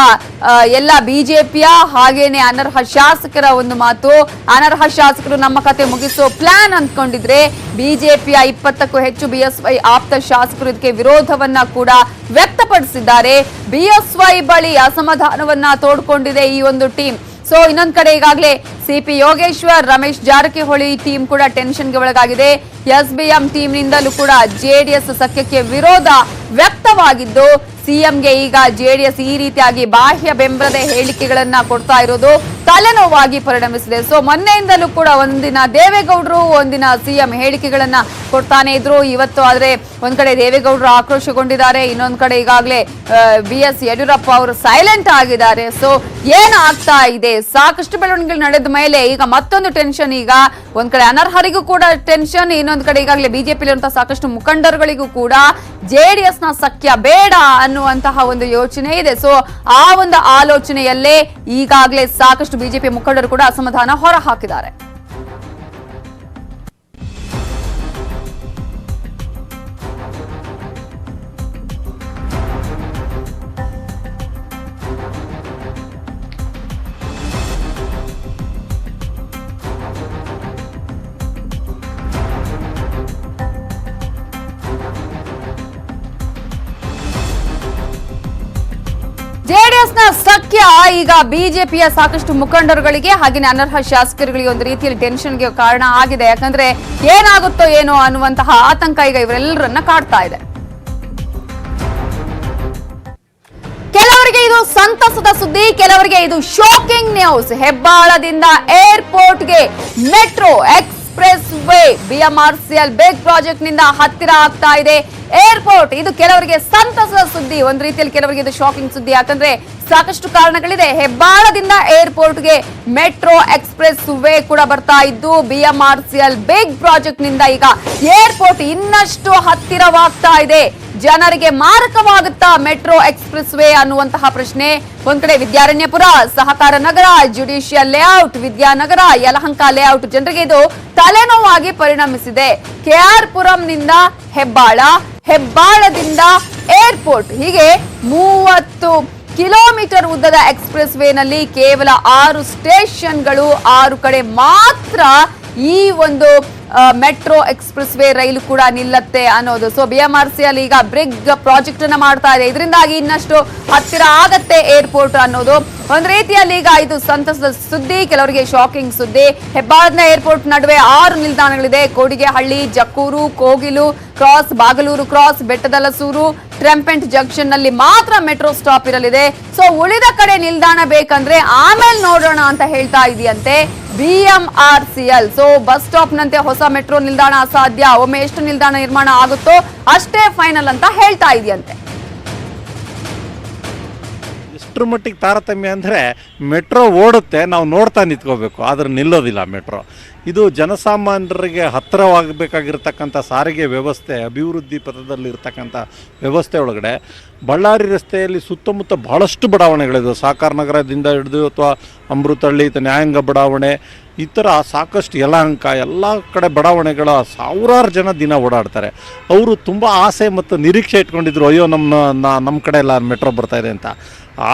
Speaker 1: ಎಲ್ಲ ಬಿಜೆಪಿಯ ಹಾಗೇನೆ ಅನರ್ಹ ಶಾಸಕರ ಒಂದು ಮಾತು. ಅನರ್ಹ ಶಾಸಕರು ನಮ್ಮ ಕತೆ ಮುಗಿಸೋ ಪ್ಲಾನ್ ಅಂದ್ಕೊಂಡಿದ್ರೆ ಬಿಜೆಪಿಯ 20ಕ್ಕೂ ಹೆಚ್ಚು ಬಿಎಸ್ವೈ ಆಪ್ತ ಶಾಸಕರು ಇದಕ್ಕೆ ವಿರೋಧವನ್ನ ಕೂಡ ವ್ಯಕ್ತಪಡಿಸಿದ್ದಾರೆ. ಬಿಎಸ್ವೈ ಬಳಿ ಅಸಮಾಧಾನವನ್ನ ತೋಡ್ಕೊಂಡಿದೆ ಈ ಒಂದು ಟೀಮ್. ಸೊ ಇನ್ನೊಂದ್ ಕಡೆ ಈಗಾಗಲೇ ಸಿಪಿ ಯೋಗೇಶ್ವರ್, ರಮೇಶ್ ಜಾರಕಿಹೊಳಿ ಟೀಮ್ ಕೂಡ ಟೆನ್ಷನ್ಗೆ ಒಳಗಾಗಿದೆ. ಎಸ್ಬಿಎಂ ಟೀಮ್ ನಿಂದಲೂ ಕೂಡ ಜೆಡಿಎಸ್ ಸಖ್ಯಕ್ಕೆ ವಿರೋಧ ವ್ಯಕ್ತವಾಗಿದ್ದು, ಸಿಎಂಗೆ ಈಗ ಜೆಡಿಎಸ್ ಈ ರೀತಿಯಾಗಿ ಬಾಹ್ಯ ಬೆಂಬಲದ ಹೇಳಿಕೆಗಳನ್ನ ಕೊಡ್ತಾ ಇರೋದು ತಲೆನೋವಾಗಿ ಪರಿಣಮಿಸಿದೆ. ಸೊ ಮೊನ್ನೆಯಿಂದಲೂ ಕೂಡ ಒಂದಿನ ದೇವೇಗೌಡರು, ಒಂದಿನ ಸಿಎಂ ಹೇಳಿಕೆಗಳನ್ನ ಕೊಡ್ತಾನೆ ಇದ್ರು. ಇವತ್ತು ಆದ್ರೆ ಒಂದ್ ಕಡೆ ದೇವೇಗೌಡರು ಆಕ್ರೋಶಗೊಂಡಿದ್ದಾರೆ, ಇನ್ನೊಂದ್ ಕಡೆ ಈಗಾಗಲೇ ಬಿಎಸ್ ಯಡಿಯೂರಪ್ಪ ಅವರು ಸೈಲೆಂಟ್ ಆಗಿದ್ದಾರೆ. ಸೊ ಏನಾಗ್ತಾ ಇದೆ, ಸಾಕಷ್ಟು ಬೆಳವಣಿಗೆಗಳು ನಡೆದ ಮೇಲೆ ಈಗ ಮತ್ತೊಂದು ಟೆನ್ಷನ್. ಈಗ ಒಂದ್ ಕಡೆ ಅನರ್ಹರಿಗೂ ಕೂಡ ಟೆನ್ಷನ್, ಇನ್ನೊಂದ್ ಕಡೆ ಈಗಾಗಲೇ ಬಿಜೆಪಿಲಿರುವಂತಹ ಸಾಕಷ್ಟು ಮುಖಂಡರುಗಳಿಗೂ ಕೂಡ ಜೆಡಿಎಸ್ ನ ಸಖ್ಯ ಬೇಡ ಅನ್ನುವಂತಹ ಒಂದು ಯೋಚನೆ ಇದೆ. ಸೊ ಆ ಒಂದು ಆಲೋಚನೆಯಲ್ಲೇ ಈಗಾಗಲೇ ಸಾಕಷ್ಟು ಬಿಜೆಪಿ ಮುಖಂಡರು ಕೂಡ ಅಸಮಾಧಾನ ಹೊರ ಹಾಕಿದ್ದಾರೆ. ಜೆಡಿಎಸ್ನ ಸಖ್ಯ ಈಗ ಬಿಜೆಪಿಯ ಸಾಕಷ್ಟು ಮುಖಂಡರುಗಳಿಗೆ ಹಾಗೆಯೇ ಅನರ್ಹ ಶಾಸಕರುಗಳಿಗೆ ಒಂದು ರೀತಿಯಲ್ಲಿ ಟೆನ್ಷನ್ಗೆ ಕಾರಣ ಆಗಿದೆ. ಯಾಕಂದ್ರೆ ಏನಾಗುತ್ತೋ ಏನೋ ಅನ್ನುವಂತಹ ಆತಂಕ ಈಗ ಇವರೆಲ್ಲರನ್ನ ಕಾಡ್ತಾ ಇದೆ. ಕೆಲವರಿಗೆ ಇದು ಸಂತಸದ ಸುದ್ದಿ, ಕೆಲವರಿಗೆ ಇದು ಶಾಕಿಂಗ್ ನ್ಯೂಸ್. ಹೆಬ್ಬಾಳದಿಂದ ಏರ್ಪೋರ್ಟ್ಗೆ ಮೆಟ್ರೋ ಎಕ್ಸ್ಪ್ರೆಸ್ ವೇ ಬಿಎಂಆರ್ಸಿಎಲ್ ಬೇಗ್ ಪ್ರಾಜೆಕ್ಟ್ ನಿಂದ ಹತ್ತಿರ ಆಗ್ತಾ ಇದೆ ಏರ್ಪೋರ್ಟ್. ಇದು ಕೆಲವರಿಗೆ ಸಂತಸದ ಸುದ್ದಿ, ಒಂದ್ ರೀತಿಯಲ್ಲಿ ಕೆಲವರಿಗೆ ಇದು ಶಾಕಿಂಗ್ ಸುದ್ದಿ. ಯಾಕಂದ್ರೆ ಸಾಕಷ್ಟು ಕಾರಣಗಳಿದೆ. ಹೆಬ್ಬಾಳದಿಂದ ಏರ್ಪೋರ್ಟ್ಗೆ ಮೆಟ್ರೋ ಎಕ್ಸ್ಪ್ರೆಸ್ ವೇ ಕೂಡ ಬರ್ತಾ ಇದ್ದು, ಬಿಎಂಆರ್ಸಿಎಲ್ ಬೇಗ್ ಪ್ರಾಜೆಕ್ಟ್ ನಿಂದ ಈಗ ಏರ್ಪೋರ್ಟ್ ಇನ್ನಷ್ಟು ಹತ್ತಿರವಾಗ್ತಾ ಇದೆ. ಜನರಿಗೆ ಮಾರಕವಾಗುತ್ತಾ ಮೆಟ್ರೋ ಎಕ್ಸ್ಪ್ರೆಸ್ ವೇ ಅನ್ನುವಂತಹ ಪ್ರಶ್ನೆ. ಒಂದ್ ಕಡೆ Vidyaranyapura, Sahakara Nagar, judicial layout, Vidyanagar, Yelahanka layout ಜನರಿಗೆ ಇದು ತಲೆನೋವಾಗಿ ಪರಿಣಮಿಸಿದೆ. ಕೆಆರ್ ಪುರಂನಿಂದ ಹೆಬ್ಬಾಳ, ಹೆಬ್ಬಾಳದಿಂದ ಏರ್ಪೋರ್ಟ್, ಹೀಗೆ 30 ಕಿಲೋಮೀಟರ್ ಉದ್ದದ ಎಕ್ಸ್ಪ್ರೆಸ್ ವೇನಲ್ಲಿ ಕೇವಲ 6 ಸ್ಟೇಷನ್ಗಳು, 6 ಕಡೆ ಮಾತ್ರ ಈ ಒಂದು ಮೆಟ್ರೋ ಎಕ್ಸ್ಪ್ರೆಸ್ ವೇ ರೈಲು ಕೂಡ ನಿಲ್ಲತ್ತೆ ಅನ್ನೋದು. ಸೊ ಬಿಎಂಆರ್ಸಿಎಲ್ ಈಗ ಬ್ರಿಗ್ ಪ್ರಾಜೆಕ್ಟ್ ಅನ್ನ ಮಾಡ್ತಾ ಇದೆ, ಇದರಿಂದಾಗಿ ಇನ್ನಷ್ಟು ಹತ್ತಿರ ಆಗತ್ತೆ ಏರ್ಪೋರ್ಟ್ ಅನ್ನೋದು ಒಂದ್ ರೀತಿಯಲ್ಲಿ ಈಗ ಇದು ಸಂತಸದ ಸುದ್ದಿ, ಕೆಲವರಿಗೆ ಶಾಕಿಂಗ್ ಸುದ್ದಿ. ಹೆಬ್ಬಾಳದ ಏರ್ಪೋರ್ಟ್ ನಡುವೆ 6 ನಿಲ್ದಾಣಗಳಿದೆ. Kodigehalli, Jakkur, Kogilu cross, Bagalur cross, Bettahalasur, trumpet junction ನಲ್ಲಿ ಮಾತ್ರ ಮೆಟ್ರೋ ಸ್ಟಾಪ್ ಇರಲಿದೆ. ಸೊ ಉಳಿದ ಕಡೆ ನಿಲ್ದಾಣ ಬೇಕಂದ್ರೆ ಆಮೇಲೆ ನೋಡೋಣ ಅಂತ ಹೇಳ್ತಾ ಇದೆಯಂತೆ ಬಿಎಂಆರ್ಸಿಎಲ್. ಸೊ ಬಸ್ ಸ್ಟಾಪ್ ನಂತೆ ಹೊಸ ಮೆಟ್ರೋ ನಿಲ್ದಾಣ ಅಸಾಧ್ಯ, ಒಮ್ಮೆ ಎಷ್ಟು ನಿಲ್ದಾಣ ನಿರ್ಮಾಣ ಆಗುತ್ತೋ ಅಷ್ಟೇ ಫೈನಲ್ ಅಂತ ಹೇಳ್ತಾ ಇದೆಯಂತೆ.
Speaker 4: ಎಷ್ಟರ ಮಟ್ಟಿಗೆ ತಾರತಮ್ಯ ಅಂದರೆ ಮೆಟ್ರೋ ಓಡುತ್ತೆ, ನಾವು ನೋಡ್ತಾ ನಿಂತ್ಕೋಬೇಕು, ಆದ್ರೆ ನಿಲ್ಲೋದಿಲ್ಲ ಮೆಟ್ರೋ. ಇದು ಜನಸಾಮಾನ್ಯರಿಗೆ ಹತ್ತಿರವಾಗಬೇಕಾಗಿರ್ತಕ್ಕಂಥ ಸಾರಿಗೆ ವ್ಯವಸ್ಥೆ, ಅಭಿವೃದ್ಧಿ ಪಥದಲ್ಲಿರ್ತಕ್ಕಂಥ ವ್ಯವಸ್ಥೆ ಒಳಗಡೆ ಬಳ್ಳಾರಿ ರಸ್ತೆಯಲ್ಲಿ ಸುತ್ತಮುತ್ತ ಬಹಳಷ್ಟು ಬಡಾವಣೆಗಳಿದೆ. ಸಹಕಾರ ನಗರದಿಂದ ಹಿಡಿದು ಅಥವಾ ಅಮೃತಹಳ್ಳಿ, ನ್ಯಾಯಾಂಗ ಬಡಾವಣೆ, ಈ ಥರ ಸಾಕಷ್ಟು ಯಲಹಂಕ ಎಲ್ಲ ಕಡೆ ಬಡಾವಣೆಗಳ ಸಾವಿರಾರು ಜನ ದಿನ ಓಡಾಡ್ತಾರೆ. ಅವರು ತುಂಬ ಆಸೆ ಮತ್ತು ನಿರೀಕ್ಷೆ ಇಟ್ಕೊಂಡಿದ್ರು, ಅಯ್ಯೋ ನಮ್ಮ ಕಡೆ ಎಲ್ಲ ಮೆಟ್ರೋ ಬರ್ತಾಯಿದೆ ಅಂತ.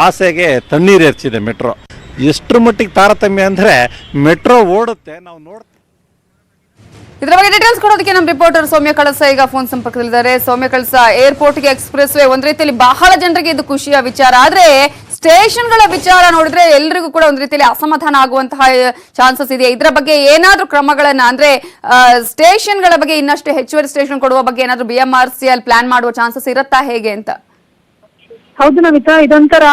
Speaker 4: ಆಸೆಗೆ ತಣ್ಣೀರು ಎರಚಿದೆ ಮೆಟ್ರೋ. ಎಷ್ಟರ ಮಟ್ಟಿಗೆ ತಾರತಮ್ಯ ಅಂದರೆ ಮೆಟ್ರೋ ಓಡುತ್ತೆ, ನಾವು ನೋಡ್ತೀವಿ.
Speaker 1: ಇದರ ಬಗ್ಗೆ ಡೀಟೇಲ್ಸ್ ಕೊಡೋದಕ್ಕೆ ನಮ್ಮ ರಿಪೋರ್ಟರ್ ಸೌಮ್ಯ ಕಳಸ ಈಗ ಫೋನ್ ಸಂಪರ್ಕದಲ್ಲಿದ್ದಾರೆ. ಸೌಮ್ಯ ಕಳಸ, ಏರ್ಪೋರ್ಟ್ಗೆ ಎಕ್ಸ್ಪ್ರೆಸ್ ವೇ ಒಂದ್ ರೀತಿಯಲ್ಲಿ ಬಹಳ ಜನರಿಗೆ ಇದು ಖುಷಿಯ ವಿಚಾರ, ಆದ್ರೆ ಸ್ಟೇಷನ್ಗಳ ವಿಚಾರ ನೋಡಿದ್ರೆ ಎಲ್ರಿಗೂ ಕೂಡ ಒಂದ್ ರೀತಿಯಲ್ಲಿ ಅಸಮಾಧಾನ ಆಗುವಂತಹ ಚಾನ್ಸಸ್ ಇದೆ. ಇದರ ಬಗ್ಗೆ ಏನಾದ್ರೂ ಕ್ರಮಗಳನ್ನ ಅಂದ್ರೆ ಸ್ಟೇಷನ್ಗಳ ಬಗ್ಗೆ ಇನ್ನಷ್ಟು ಹೆಚ್ಚುವರಿ ಸ್ಟೇಷನ್ ಕೊಡುವ ಬಗ್ಗೆ ಏನಾದ್ರೂ BMRCL ಪ್ಲಾನ್ ಮಾಡುವ ಚಾನ್ಸಸ್ ಇರುತ್ತಾ ಹೇಗೆ ಅಂತ?
Speaker 5: ಹೌದು ನಮಿತಾ, ಇದೊಂಥರ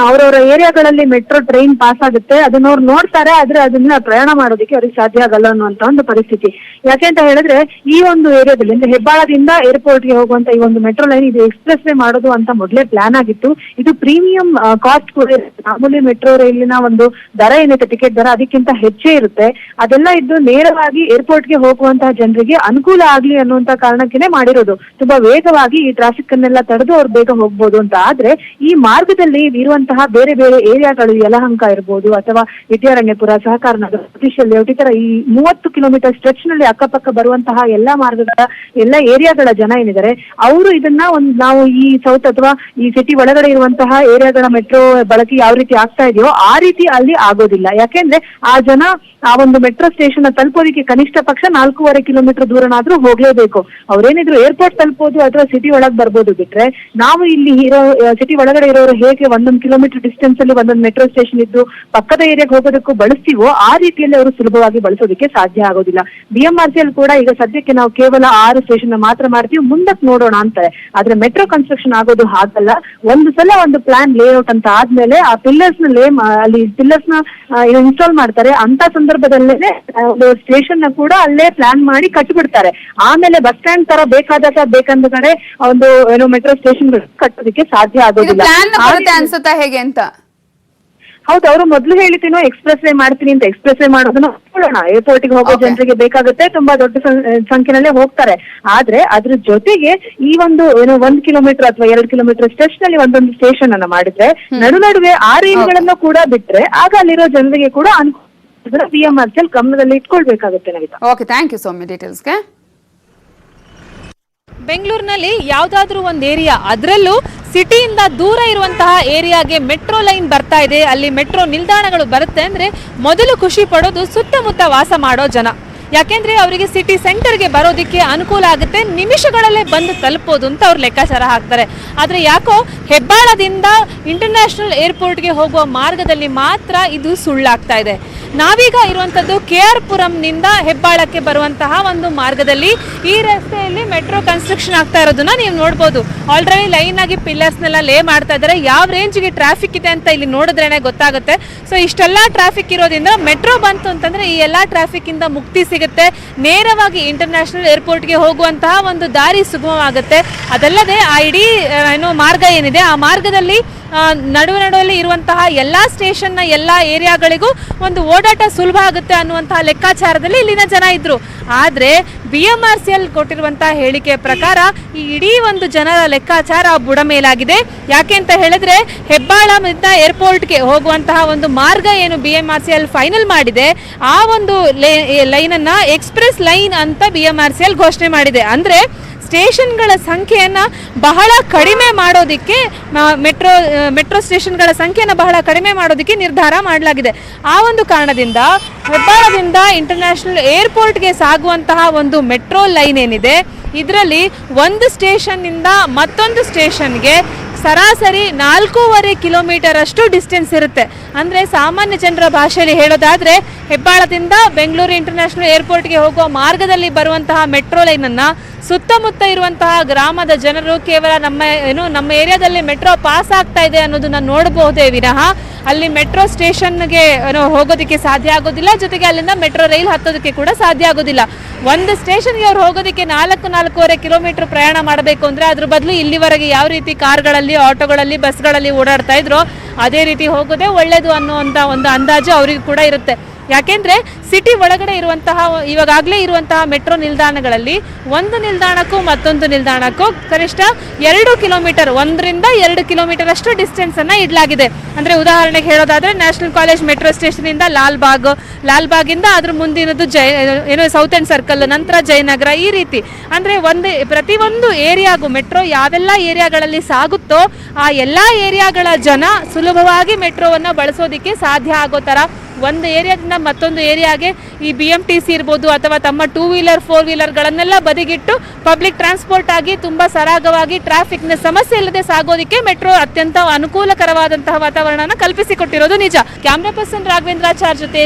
Speaker 5: ಅವ್ರವ್ರ ಏರಿಯಾಗಳಲ್ಲಿ ಮೆಟ್ರೋ ಟ್ರೈನ್ ಪಾಸ್ ಆಗುತ್ತೆ, ಅದನ್ನ ಅವ್ರು ನೋಡ್ತಾರೆ, ಆದ್ರೆ ಅದನ್ನ ಪ್ರಯಾಣ ಮಾಡೋದಕ್ಕೆ ಅವ್ರಿಗೆ ಸಾಧ್ಯ ಆಗಲ್ಲ ಅನ್ನುವಂತ ಒಂದು ಪರಿಸ್ಥಿತಿ. ಯಾಕೆಂತ ಹೇಳಿದ್ರೆ ಈ ಒಂದು ಏರಿಯಾದಲ್ಲಿ ಅಂದ್ರೆ ಹೆಬ್ಬಾಳದಿಂದ ಏರ್ಪೋರ್ಟ್ಗೆ ಹೋಗುವಂತ ಈ ಒಂದು ಮೆಟ್ರೋ ಲೈನ್ ಇದು ಎಕ್ಸ್ಪ್ರೆಸ್ ವೇ ಮಾಡೋದು ಅಂತ ಮೊದಲೇ ಪ್ಲಾನ್ ಆಗಿತ್ತು. ಇದು ಪ್ರೀಮಿಯಂ ಕಾಸ್ಟ್ ಕೂಡ ಮಾಮೂಲಿ ಮೆಟ್ರೋ ರೈಲಿನ ಒಂದು ದರ ಏನಿದೆ ಟಿಕೆಟ್ ದರ ಅದಕ್ಕಿಂತ ಹೆಚ್ಚೇ ಇರುತ್ತೆ. ಅದೆಲ್ಲ ಇದ್ದು ನೇರವಾಗಿ ಏರ್ಪೋರ್ಟ್ಗೆ ಹೋಗುವಂತಹ ಜನರಿಗೆ ಅನುಕೂಲ ಆಗ್ಲಿ ಅನ್ನುವಂತ ಕಾರಣಕ್ಕೇನೆ ಮಾಡಿರೋದು. ತುಂಬಾ ವೇಗವಾಗಿ ಈ ಟ್ರಾಫಿಕ್ ಅನ್ನೆಲ್ಲ ತಡೆದು ಅವ್ರು ಬೇಗ ಹೋಗ್ಬೋದು ಅಂತ. ಆದ್ರೆ ಈ ಮಾರ್ಗದಲ್ಲಿ ಇರುವಂತಹ ಬೇರೆ ಬೇರೆ ಏರಿಯಾಗಳು ಯಲಹಂಕ ಇರ್ಬೋದು ಅಥವಾ ವಿದ್ಯಾರಣ್ಯಪುರ, ಸಹಕಾರ ನಗರ, ಸತೀಶ್ ಲೇಔಟ್, ಈ ತರ ಈ 30 ಕಿಲೋಮೀಟರ್ ಸ್ಟ್ರೆಚ್ ನಲ್ಲಿ ಅಕ್ಕಪಕ್ಕ ಬರುವಂತಹ ಎಲ್ಲಾ ಮಾರ್ಗಗಳ ಎಲ್ಲ ಏರಿಯಾಗಳ ಜನ ಏನಿದ್ದಾರೆ ಅವರು ಇದನ್ನ ನಾವು ಈ ಸೌತ್ ಅಥವಾ ಈ ಸಿಟಿ ಒಳಗಡೆ ಇರುವಂತಹ ಏರಿಯಾಗಳ ಮೆಟ್ರೋ ಬಳಕೆ ಯಾವ ರೀತಿ ಆಗ್ತಾ ಇದೆಯೋ ಆ ರೀತಿ ಅಲ್ಲಿ ಆಗೋದಿಲ್ಲ. ಯಾಕೆಂದ್ರೆ ಆ ಜನ ಆ ಒಂದು ಮೆಟ್ರೋ ಸ್ಟೇಷನ್ ತಲುಪೋದಕ್ಕೆ ಕನಿಷ್ಠ ಪಕ್ಷ 4.5 ಕಿಲೋಮೀಟರ್ ದೂರನಾದ್ರೂ ಹೋಗ್ಲೇಬೇಕು. ಅವ್ರೇನಿದ್ರು ಏರ್ಪೋರ್ಟ್ ತಲುಪೋದು ಅಥವಾ ಸಿಟಿ ಒಳಗ್ ಬರ್ಬೋದು. ಬಿಟ್ರೆ ನಾವು ಇಲ್ಲಿ ಸಿಟಿ ಒಳಗಡೆ ಇರೋರು ಹೇಗೆ 1 ಕಿಲೋಮೀಟರ್ ಡಿಸ್ಟೆನ್ಸ್ ಅಲ್ಲಿ ಒಂದೊಂದು ಮೆಟ್ರೋ ಸ್ಟೇಷನ್ ಇದ್ದು ಪಕ್ಕದ ಏರಿಯಾಗೆ ಹೋಗೋದಕ್ಕೂ ಬಳಸ್ತೀವೋ ಆ ರೀತಿಯಲ್ಲಿ ಅವರು ಸುಲಭವಾಗಿ ಬಳಸೋದಕ್ಕೆ ಸಾಧ್ಯ ಆಗೋದಿಲ್ಲ. BMRCL ಕೂಡ ಈಗ ಸದ್ಯಕ್ಕೆ ನಾವು ಕೇವಲ 6 ಸ್ಟೇಷನ್ ಮಾತ್ರ ಮಾಡ್ತೀವಿ, ಮುಂದಕ್ಕೆ ನೋಡೋಣ ಅಂತಾರೆ. ಆದ್ರೆ ಮೆಟ್ರೋ ಕನ್ಸ್ಟ್ರಕ್ಷನ್ ಆಗೋದು ಹಾಗಲ್ಲ. ಒಂದು ಸಲ ಒಂದು ಪ್ಲಾನ್ ಲೇಔಟ್ ಅಂತ ಆದ್ಮೇಲೆ ಆ ಪಿಲ್ಲರ್ಸ್ ನ ಅಲ್ಲಿ ಪಿಲ್ಲರ್ಸ್ ನ ಇನ್ಸ್ಟಾಲ್ ಮಾಡ್ತಾರೆ. ಅಂತ ಸಂದರ್ಭದಲ್ಲೇ ಒಂದು ಸ್ಟೇಷನ್ ನ ಕೂಡ ಅಲ್ಲೇ ಪ್ಲಾನ್ ಮಾಡಿ ಕಟ್ಟಿಬಿಡ್ತಾರೆ. ಆಮೇಲೆ ಬಸ್ ಸ್ಟ್ಯಾಂಡ್ ತರ ಬೇಕಾದಾಗ ಬೇಕಂದ ಕಡೆ ಒಂದು ಮೆಟ್ರೋ ಸ್ಟೇಷನ್ ಕಟ್ಟೋದಕ್ಕೆ ಸಾಧ್ಯ ಆಗೋದಿಲ್ಲ.
Speaker 1: ಅನ್ಸುತ್ತಾ ಹೇಗೆ ಅಂತ?
Speaker 5: ಹೌದು, ಅವರು ಮೊದಲು ಹೇಳಿತೀನೋ ಎಕ್ಸ್ಪ್ರೆಸ್ ವೇ ಮಾಡ್ತೀನಿ ಅಂತ. ಎಕ್ಸ್ಪ್ರೆಸ್ ವೇ ಮಾಡೋದನ್ನ ನೋಡೋಣ. ಏರ್ಪೋರ್ಟ್ಗೆ ಹೋಗೋ ಜನರಿಗೆ ಬೇಕಾಗುತ್ತೆ, ತುಂಬಾ ದೊಡ್ಡ ಸಂಖ್ಯೆನಲ್ಲೇ ಹೋಗ್ತಾರೆ. ಆದ್ರೆ ಅದ್ರ ಜೊತೆಗೆ ಈ ಒಂದು 1 ಕಿಲೋಮೀಟರ್ ಅಥವಾ 2 ಕಿಲೋಮೀಟರ್ ಸ್ಟ್ರೆಚ್ ನಲ್ಲಿ ಒಂದೊಂದು ಸ್ಟೇಷನ್ ಅನ್ನ ಮಾಡಿದ್ರೆ ನಡುವೆ ಆ ರೈಲ್ಗಳನ್ನ ಕೂಡ ಬಿಟ್ರೆ ಆಗ ಅಲ್ಲಿರೋ ಜನರಿಗೆ ಕೂಡ ಅನುಕೂಲ. BMRCL ಗಮನದಲ್ಲಿ ಇಟ್ಕೊಳ್ಬೇಕಾಗುತ್ತೆ ನವಿತಾ.
Speaker 1: ಓಕೆ, ಥ್ಯಾಂಕ್ ಯು ಸೌಮ್ಯ ಡೀಟೇಲ್ಸ್ಗೆ.
Speaker 6: ಬೆಂಗಳೂರಿನಲ್ಲಿ ಯಾವುದಾದ್ರೂ ಒಂದು ಏರಿಯಾ, ಅದರಲ್ಲೂ ಸಿಟಿಯಿಂದ ದೂರ ಇರುವಂತಹ ಏರಿಯಾಗೆ ಮೆಟ್ರೋ ಲೈನ್ ಬರ್ತಾ ಇದೆ, ಅಲ್ಲಿ ಮೆಟ್ರೋ ನಿಲ್ದಾಣಗಳು ಬರುತ್ತೆ ಅಂದರೆ ಮೊದಲು ಖುಷಿ ಪಡೋದು ಸುತ್ತಮುತ್ತ ವಾಸ ಮಾಡೋ ಜನ. ಯಾಕೆಂದರೆ ಅವರಿಗೆ ಸಿಟಿ ಸೆಂಟರ್ಗೆ ಬರೋದಕ್ಕೆ ಅನುಕೂಲ ಆಗುತ್ತೆ, ನಿಮಿಷಗಳಲ್ಲೇ ಬಂದು ತಲುಪೋದು ಅಂತ ಅವ್ರು ಲೆಕ್ಕಾಚಾರ ಹಾಕ್ತಾರೆ. ಆದರೆ ಯಾಕೋ ಹೆಬ್ಬಾಳದಿಂದ ಇಂಟರ್ನ್ಯಾಷನಲ್ ಏರ್ಪೋರ್ಟ್ಗೆ ಹೋಗುವ ಮಾರ್ಗದಲ್ಲಿ ಮಾತ್ರ ಇದು ಸುಳ್ಳಾಗ್ತಾ ಇದೆ. ನಾವೀಗ ಇರುವಂಥದ್ದು KR ಪುರಂನಿಂದ ಹೆಬ್ಬಾಳಕ್ಕೆ ಬರುವಂತಹ ಒಂದು ಮಾರ್ಗದಲ್ಲಿ. ಈ ರಸ್ತೆಯಲ್ಲಿ ಮೆಟ್ರೋ ಕನ್ಸ್ಟ್ರಕ್ಷನ್ ಆಗ್ತಾ ಇರೋದನ್ನ ನೀವು ನೋಡ್ಬೋದು. ಆಲ್ರೆಡಿ ಲೈನ್ ಆಗಿ ಪಿಲ್ಲರ್ಸ್ನೆಲ್ಲ ಲೇ ಮಾಡ್ತಾ ಇದ್ದಾರೆ. ಯಾವ ರೇಂಜ್ಗೆ ಟ್ರಾಫಿಕ್ ಇದೆ ಅಂತ ಇಲ್ಲಿ ನೋಡಿದ್ರೇನೆ ಗೊತ್ತಾಗುತ್ತೆ. ಸೊ ಇಷ್ಟೆಲ್ಲ ಟ್ರಾಫಿಕ್ ಇರೋದ್ರಿಂದ ಮೆಟ್ರೋ ಬಂತು ಅಂತಂದ್ರೆ ಈ ಎಲ್ಲ ಟ್ರಾಫಿಕ್ ಇಂದ ಮುಕ್ತಿ ಸಿಗುತ್ತೆ. ನೇರವಾಗಿ ಇಂಟರ್ನ್ಯಾಷನಲ್ ಏರ್ಪೋರ್ಟ್ಗೆ ಹೋಗುವಂತಹ ಒಂದು ದಾರಿ ಸುಗಮವಾಗುತ್ತೆ. ಅದಲ್ಲದೆ ಆ ಇಡೀ ಮಾರ್ಗ ಏನಿದೆ ಆ ಮಾರ್ಗದಲ್ಲಿ ನಡುವಲ್ಲಿ ಇರುವಂತಹ ಎಲ್ಲ ಸ್ಟೇಷನ್ನ ಎಲ್ಲ ಏರಿಯಾಗಳಿಗೂ ಒಂದು ಓಡಾಟ ಸುಲಭ ಆಗುತ್ತೆ ಅನ್ನುವಂತಹ ಲೆಕ್ಕಾಚಾರದಲ್ಲಿ ಇಲ್ಲಿನ ಜನ ಇದ್ರು. ಆದರೆ BMRCL ಕೊಟ್ಟಿರುವಂತಹ ಹೇಳಿಕೆ ಪ್ರಕಾರ ಈ ಇಡೀ ಒಂದು ಜನರ ಲೆಕ್ಕಾಚಾರ ಬುಡಮೇಲಾಗಿದೆ. ಯಾಕೆ ಅಂತ ಹೇಳಿದ್ರೆ ಹೆಬ್ಬಾಳದಿಂದ ಏರ್ಪೋರ್ಟ್ಗೆ ಹೋಗುವಂತಹ ಒಂದು ಮಾರ್ಗ ಏನು BMRCL ಫೈನಲ್ ಮಾಡಿದೆ ಆ ಒಂದು ಲೈನನ್ನ ಎಕ್ಸ್ಪ್ರೆಸ್ ಲೈನ್ ಅಂತ BMRCL ಘೋಷಣೆ ಮಾಡಿದೆ. ಅಂದ್ರೆ ಸ್ಟೇಷನ್ಗಳ ಸಂಖ್ಯೆಯನ್ನು ಬಹಳ ಕಡಿಮೆ ಮಾಡೋದಕ್ಕೆ ಮೆಟ್ರೋ ಸ್ಟೇಷನ್ಗಳ ಸಂಖ್ಯೆಯನ್ನು ಬಹಳ ಕಡಿಮೆ ಮಾಡೋದಕ್ಕೆ ನಿರ್ಧಾರ ಮಾಡಲಾಗಿದೆ. ಆ ಒಂದು ಕಾರಣದಿಂದ ಹೆಬ್ಬಾಳದಿಂದ ಇಂಟರ್ನ್ಯಾಷನಲ್ ಏರ್ಪೋರ್ಟ್ಗೆ ಸಾಗುವಂತಹ ಒಂದು ಮೆಟ್ರೋ ಲೈನ್ ಏನಿದೆ ಇದರಲ್ಲಿ ಒಂದು ಸ್ಟೇಷನ್ನಿಂದ ಮತ್ತೊಂದು ಸ್ಟೇಷನ್ಗೆ ಸರಾಸರಿ 4.5 ಕಿಲೋಮೀಟರ್ ಅಷ್ಟು ಡಿಸ್ಟೆನ್ಸ್ ಇರುತ್ತೆ. ಅಂದರೆ ಸಾಮಾನ್ಯ ಜನರ ಭಾಷೆಯಲ್ಲಿ ಹೇಳೋದಾದರೆ ಹೆಬ್ಬಾಳದಿಂದ ಬೆಂಗಳೂರು ಇಂಟರ್ನ್ಯಾಷನಲ್ ಏರ್ಪೋರ್ಟ್ಗೆ ಹೋಗುವ ಮಾರ್ಗದಲ್ಲಿ ಬರುವಂತಹ ಮೆಟ್ರೋ ಲೈನನ್ನು ಸುತ್ತಮುತ್ತ ಇರುವಂತಹ ಗ್ರಾಮದ ಜನರು ಕೇವಲ ನಮ್ಮ ಏರಿಯಾದಲ್ಲಿ ಮೆಟ್ರೋ ಪಾಸ್ ಆಗ್ತಾ ಇದೆ ಅನ್ನೋದನ್ನ ನೋಡಬಹುದೇ ವಿನಃ ಅಲ್ಲಿ ಮೆಟ್ರೋ ಸ್ಟೇಷನ್ಗೆ ಹೋಗೋದಕ್ಕೆ ಸಾಧ್ಯ ಆಗೋದಿಲ್ಲ. ಜೊತೆಗೆ ಅಲ್ಲಿಂದ ಮೆಟ್ರೋ ರೈಲ್ ಹತ್ತೋದಕ್ಕೆ ಕೂಡ ಸಾಧ್ಯ ಆಗೋದಿಲ್ಲ. ಒಂದು ಸ್ಟೇಷನ್ಗೆ ಅವ್ರು ಹೋಗೋದಕ್ಕೆ 4.5 ಕಿಲೋಮೀಟರ್ ಪ್ರಯಾಣ ಮಾಡಬೇಕು ಅಂದರೆ ಅದ್ರ ಬದಲು ಇಲ್ಲಿವರೆಗೆ ಯಾವ ರೀತಿ ಕಾರ್ಗಳಲ್ಲಿ, ಆಟೋಗಳಲ್ಲಿ, ಬಸ್ಗಳಲ್ಲಿ ಓಡಾಡ್ತಾ ಇದ್ರೋ ಅದೇ ರೀತಿ ಹೋಗೋದೇ ಒಳ್ಳೇದು ಅನ್ನುವಂಥ ಒಂದು ಅಂದಾಜು ಅವರಿಗೂ ಕೂಡ ಇರುತ್ತೆ. ಯಾಕೆಂದ್ರೆ ಸಿಟಿ ಒಳಗಡೆ ಇರುವಂತಹ ಇವಾಗಲೇ ಇರುವಂತಹ ಮೆಟ್ರೋ ನಿಲ್ದಾಣಗಳಲ್ಲಿ ಒಂದು ನಿಲ್ದಾಣಕ್ಕೂ ಮತ್ತೊಂದು ನಿಲ್ದಾಣಕ್ಕೂ ಕನಿಷ್ಠ 2 ಕಿಲೋಮೀಟರ್ 1-2 ಕಿಲೋಮೀಟರ್ ಅಷ್ಟು ಡಿಸ್ಟೆನ್ಸ್ ಅನ್ನ ಇಡಲಾಗಿದೆ. ಅಂದ್ರೆ ಉದಾಹರಣೆಗೆ ಹೇಳೋದಾದ್ರೆ ನ್ಯಾಷನಲ್ ಕಾಲೇಜ್ ಮೆಟ್ರೋ ಸ್ಟೇಷನ್ ಇಂದ ಲಾಲ್ಬಾಗ್ ಇಂದ ಅದ್ರ ಮುಂದಿನದು ಸೌತ್ ಅಂಡ್ ಸರ್ಕಲ್, ನಂತರ ಜಯನಗರ, ಈ ರೀತಿ ಅಂದ್ರೆ ಪ್ರತಿಯೊಂದು ಏರಿಯಾಗೂ ಮೆಟ್ರೋ ಯಾವೆಲ್ಲ ಏರಿಯಾಗಳಲ್ಲಿ ಸಾಗುತ್ತೋ ಆ ಎಲ್ಲಾ ಏರಿಯಾಗಳ ಜನ ಸುಲಭವಾಗಿ ಮೆಟ್ರೋವನ್ನ ಬಳಸೋದಿಕ್ಕೆ ಸಾಧ್ಯ ಆಗೋ ತರ ಒಂದು ಏರಿಯಾದಿಂದ ಮತ್ತೊಂದು ಏರಿಯಾಗೆ ಈ BMTC ಇರ್ಬೋದು ಅಥವಾ ತಮ್ಮ 2 ವೀಲರ್ 4 ವೀಲರ್ಗಳನ್ನೆಲ್ಲ ಬದಿಗಿಟ್ಟು ಪಬ್ಲಿಕ್ ಟ್ರಾನ್ಸ್ಪೋರ್ಟ್ ಆಗಿ ತುಂಬಾ ಸರಾಗವಾಗಿ ಟ್ರಾಫಿಕ್ನ ಸಮಸ್ಯೆ ಇಲ್ಲದೆ ಸಾಗೋದಿಕ್ಕೆ ಮೆಟ್ರೋ ಅತ್ಯಂತ ಅನುಕೂಲಕರವಾದಂತಹ ವಾತಾವರಣನ ಕಲ್ಪಿಸಿಕೊಟ್ಟಿರೋದು ನಿಜ. ಕ್ಯಾಮ್ರಾ ಪರ್ಸನ್ ರಾಘವೇಂದ್ರಾಚಾರ್ ಜೊತೆ